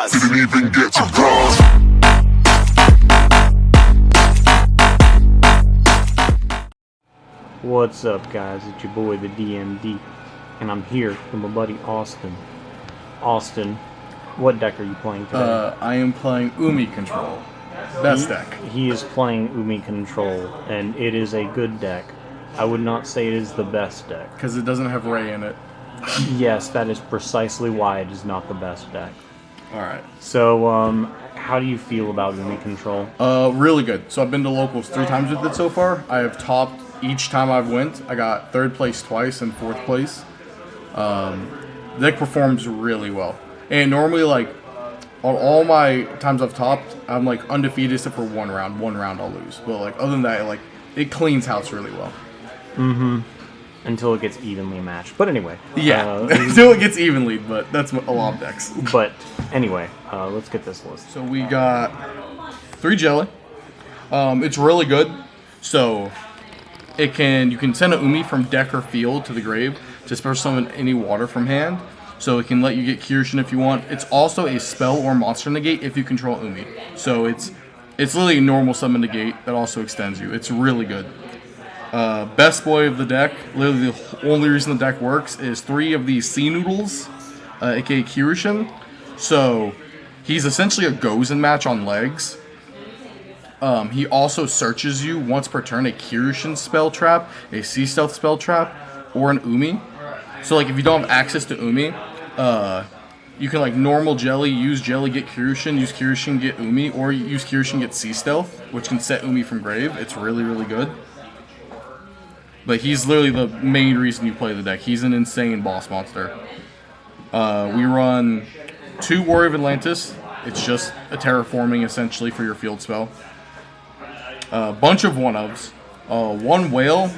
bars. Didn't even get to cross. What's up, guys? It's your boy, the DMD, and I'm here with my buddy Austin. Austin, what deck are you playing today? I am playing Umi Control. Best deck. He is playing Umi Control, and it is a good deck. I would not say it is the best deck. Because it doesn't have Ray in it. Yes, that is precisely why it is not the best deck. Alright. So, how do you feel about Umi Control? Really good. So I've been to locals 3 times with it so far. I have topped each time I've went. I got 3rd place twice and 4th place. The deck performs really well. And normally, like, on all my times I've topped, I'm, like, undefeated except for one round. One round I'll lose. But, like, other than that, like, it cleans house really well. Until it gets evenly matched. But anyway. Yeah, until it gets evenly, but that's a lot of decks. But anyway, let's get this list. So we got 3 jelly. It's really good. So you can send a Umi from deck or field to the grave to special summon any water from hand. So it can let you get Kyushin if you want. It's also a spell or monster negate if you control Umi. So it's literally a normal summon negate that also extends you. It's really good. Best boy of the deck, literally the only reason the deck works, is 3 of these sea noodles, aka Kyushin. So he's essentially a Gozen match on legs. He also searches you once per turn a Kyushin spell trap, a Sea Stealth spell trap, or an Umi. So like if you don't have access to Umi, you can like normal jelly, use jelly, get Kyushin, use Kyushin, get Umi, or use Kyushin, get Sea Stealth, which can set Umi from grave. It's really, really good. But he's literally the main reason you play the deck. He's an insane boss monster. We run 2 Warrior of Atlantis. It's just a terraforming essentially for your field spell. A bunch of 1-ofs. 1 Whale.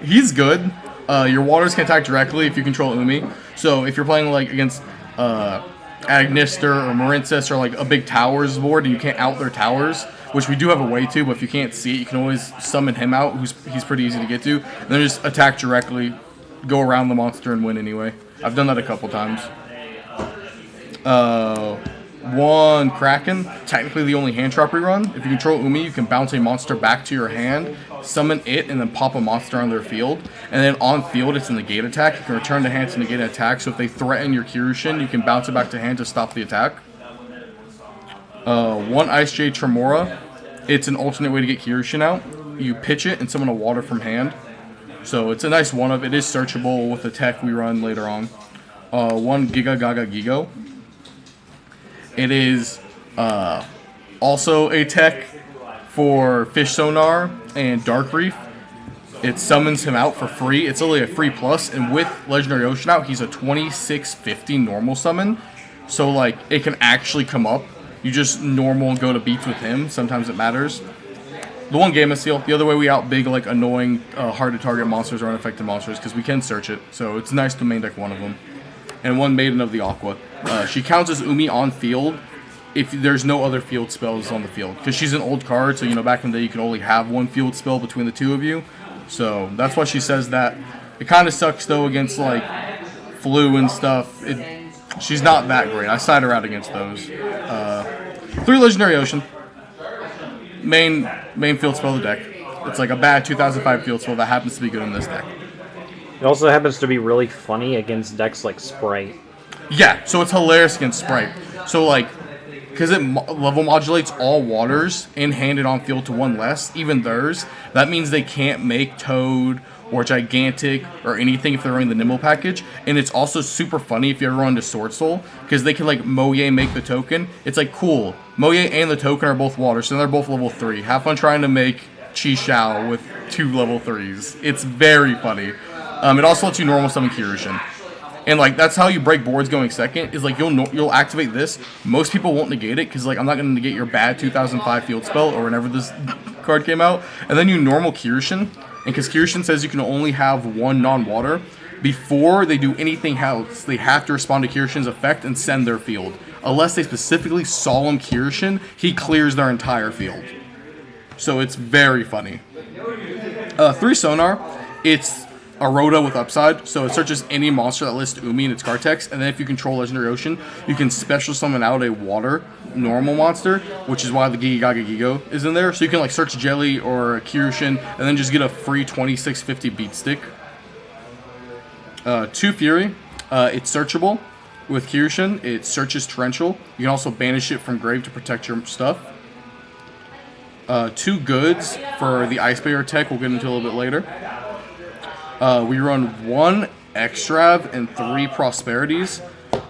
He's good. Your waters can attack directly if you control Umi. So if you're playing like against Agnister or Marincess or like a big towers board and you can't out their towers, which we do have a way to, but if you can't see it, you can always summon him out, he's pretty easy to get to, and then just attack directly, go around the monster and win anyway. I've done that a couple times. 1 Kraken, technically the only hand trap we run. If you control Umi, you can bounce a monster back to your hand, summon it, and then pop a monster on their field. And then on field, it's a negate attack. You can return the hand to negate an attack, so if they threaten your Kyushin, you can bounce it back to hand to stop the attack. 1 Ice Jade Tremora. It's an alternate way to get Kyushin out. You pitch it and summon a water from hand. So it's a nice 1-of. It is searchable with the tech we run later on. 1 Giga Gaga Gigo. It is also a tech for Fish Sonar and Dark Reef. It summons him out for free. It's only a free plus, and with Legendary Ocean out, he's a 2650 normal summon. So like it can actually come up. You just normal go to beats with him. Sometimes it matters. The 1 Gamma Seal. The other way we out big like annoying, hard to target monsters or unaffected monsters because we can search it. So it's nice to main deck 1 of them. And 1 Maiden of the Aqua. She counts as Umi on field if there's no other field spells on the field. Because she's an old card, so you know back in the day you could only have 1 field spell between the 2 of you. So that's why she says that. It kind of sucks though against like flu and stuff. She's not that great. I side her out against those. 3 Legendary Ocean. Main field spell of the deck. It's like a bad 2005 field spell that happens to be good in this deck. It also happens to be really funny against decks like Sprite. Yeah, so it's hilarious against Sprite. So like, because it level modulates all waters and hand it on field to 1 less, even theirs, that means they can't make Toad or Gigantic or anything if they're running the Nimble package. And it's also super funny if you ever run into Sword Soul, because they can like Moye make the token. It's like cool. Moye and the token are both water, so they're both level 3. Have fun trying to make Chi Xiao with 2 level 3s. It's very funny. It also lets you normal summon Kyushin. And like that's how you break boards going second, is like you'll activate this. Most people won't negate it because like I'm not going to negate your bad 2005 field spell or whenever this card came out. And then you normal Kyushin, and because Kyushin says you can only have 1 non-water, before they do anything else, they have to respond to Kyushin's effect and send their field. Unless they specifically Solemn Kyushin, he clears their entire field. So it's very funny. 3 Sonar. It's a Rhoda with upside, so it searches any monster that lists Umi in its card text, and then if you control Legendary Ocean, you can special summon out a water normal monster, which is why the Gigaga Gigo is in there. So you can like search Jelly or a Kirushin, and then just get a free 2650 beat stick. 2 Fury, it's searchable. With Kirushin, it searches Torrential. You can also banish it from grave to protect your stuff. 2 Goods for the Ice Barrier tech, we'll get into a little bit later. We run 1 Extrav and 3 Prosperities.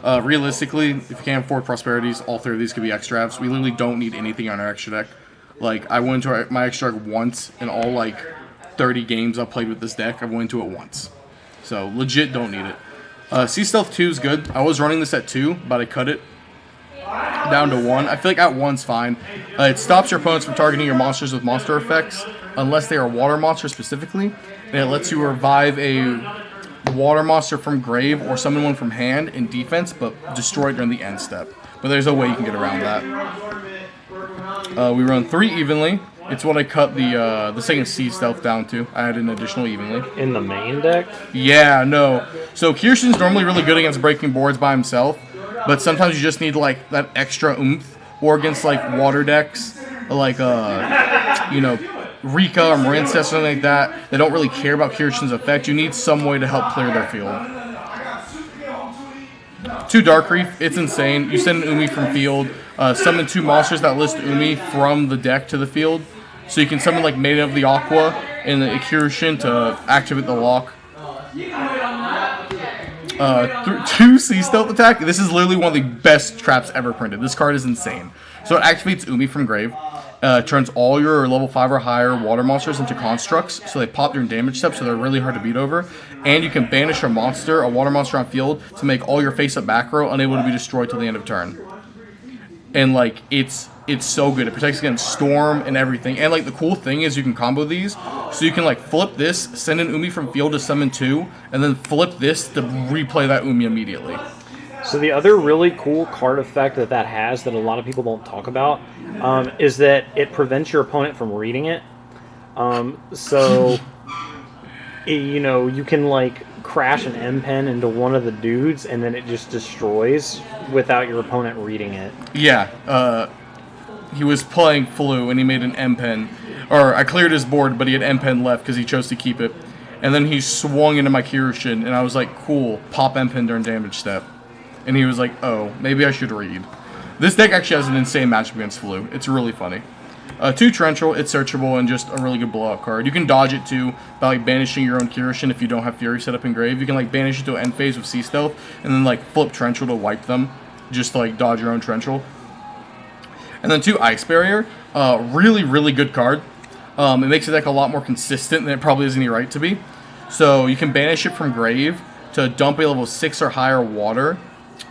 Realistically, if you can't afford Prosperities, all 3 of these could be Extravs. We literally don't need anything on our extra deck. Like, I went into my extra deck once in all, like, 30 games I've played with this deck. I went into it once. So, legit don't need it. Sea Stealth 2 is good. I was running this at 2, but I cut it down to 1. I feel like at 1's fine. It stops your opponents from targeting your monsters with monster effects, unless they are water monsters specifically. And it lets you revive a water monster from grave or summon one from hand in defense, but destroy it during the end step. But there's a way you can get around that. We run 3 evenly. It's what I cut the second Sea Stealth down to. I added an additional evenly. In the main deck? Yeah, no. So Kirsten's normally really good against breaking boards by himself, but sometimes you just need like that extra oomph, or against like water decks, like you know, Rika or Marincess or something like that. They don't really care about Kirsten's effect. You need some way to help clear their field. 2 Dark Reef, it's insane. You send an Umi from field, summon 2 monsters that list Umi from the deck to the field. So you can summon like Maiden of the Aqua and the Kirushin to activate the lock. 2 Sea Stealth attack. This is literally one of the best traps ever printed. This card is insane. So it activates Umi from grave. Turns all your level 5 or higher water monsters into constructs, so they pop during damage steps, so they're really hard to beat over. And you can banish a monster, a water monster on field, to make all your face-up back row unable to be destroyed till the end of turn. And like, it's so good. It protects against storm and everything. And like, the cool thing is you can combo these, so you can like flip this, send an Umi from field to summon 2, and then flip this to replay that Umi immediately. So the other really cool card effect that has that a lot of people don't talk about is that it prevents your opponent from reading it. You know, you can like crash an M-Pen into one of the dudes and then it just destroys without your opponent reading it. Yeah, he was playing Flu and he made an M-Pen. Or I cleared his board, but he had M-Pen left because he chose to keep it. And then he swung into my Kirushin and I was like, cool, pop M-Pen during damage step. And he was like, oh, maybe I should read. This deck actually has an insane matchup against Flu. It's really funny. 2 Torrential, it's searchable and just a really good blowout card. You can dodge it too by like banishing your own Kirushin if you don't have Fury set up in grave. You can like banish it to an end phase with Sea Stealth and then like flip Torrential to wipe them. Just like dodge your own Torrential. And then 2 Ice Barrier. Really, really good card. It makes the deck a lot more consistent than it probably has any right to be. So you can banish it from grave to dump a level 6 or higher water.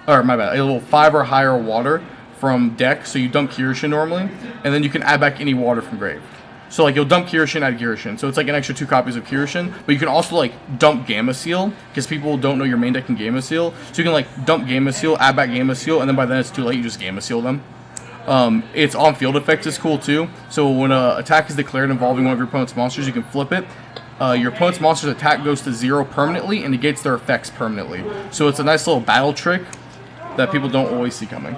Or my bad, a level 5 or higher water from deck, so you dump Kirushin normally, and then you can add back any water from grave. So like you'll dump Kirushin, add Kirushin, so it's like an extra 2 copies of Kirushin, but you can also like dump Gamma Seal, because people don't know your main deck can Gamma Seal, so you can like dump Gamma Seal, add back Gamma Seal, and then by then it's too late, you just Gamma Seal them. Its on-field effect is cool too, so when an attack is declared involving one of your opponent's monsters, you can flip it. Your opponent's monster's attack goes to 0 permanently and negates their effects permanently. So it's a nice little battle trick that people don't always see coming.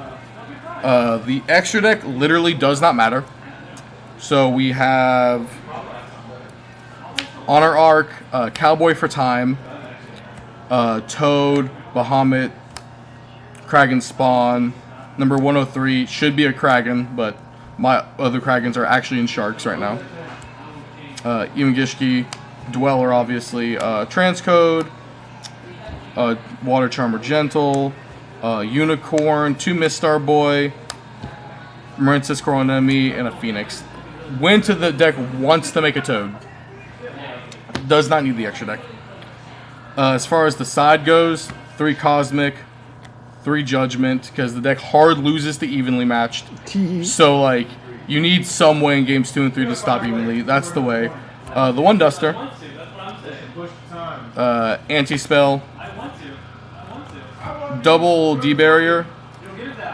The extra deck literally does not matter. So we have Honor Arc, Cowboy for Time, Toad, Bahamut, Kraken Spawn. Number 103 should be a Kraken, but my other Krakens are actually in Sharks right now. Imagishki, Dweller obviously, Transcode, Water Charmer Gentle, Unicorn, 2 Mistar Boy, Marincess Coronemi, and a Phoenix. Went to the deck once to make a Toad. Does not need the extra deck. As far as the side goes, 3 Cosmic, 3 Judgment, because the deck hard loses to evenly matched. So, like, you need some way in games 2 and 3 to stop evenly. That's the way. The 1 Duster, Anti-Spell, double D-Barrier,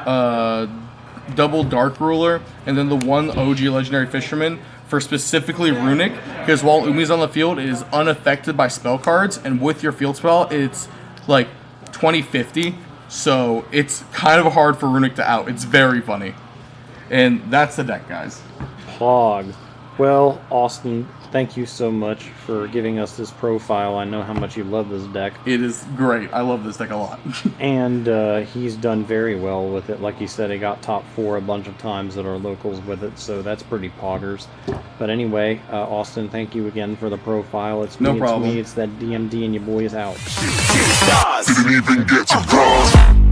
double Dark Ruler, and then the 1 OG Legendary Fisherman for specifically Runic, because while Umi's on the field, it is unaffected by spell cards, and with your field spell, it's like 20/50, so it's kind of hard for Runic to out. It's very funny. And that's the deck, guys. Pog. Well, Austin, thank you so much for giving us this profile. I know how much you love this deck. It is great. I love this deck a lot. And he's done very well with it. Like you said, he got top 4 a bunch of times at our locals with it, so that's pretty poggers. But anyway, Austin, thank you again for the profile. It's me, No problem. It's that DMD, and your boy is out. Didn't even get to bronze.